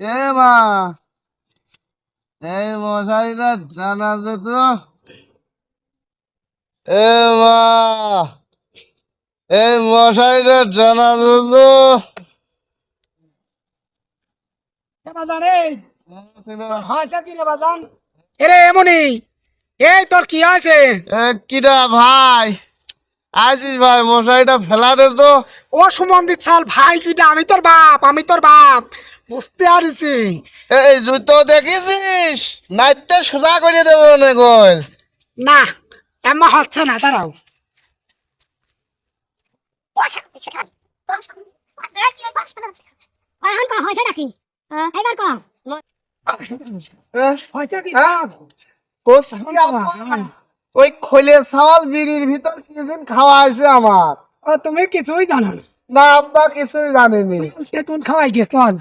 এ মা, এই মশারিটা জানা যেত। এ মা, এই মশারিটা জানা যেত। এরে এমনি এই তোর কি আছে? কিরা ভাই, আছিস ভাই? মশারিটা ফেলা দে তো। ও সুমন্দির সাল ভাই কিটা? আমি তোর বাপ বুঝতে পারছি। এই জুতো দেখেছিস? নাইতে সোজা করে দেবো না গোল। না এমন হচ্ছে না, দাঁড়াও। ওই খোলে চাল বিড়ির ভিতর কি যেন খাওয়া আছে আমার। তুমি কিছুই জানো না? না আব্বা কিছুই জানেনি। তেতুন খাওয়াই গিয়ে চল।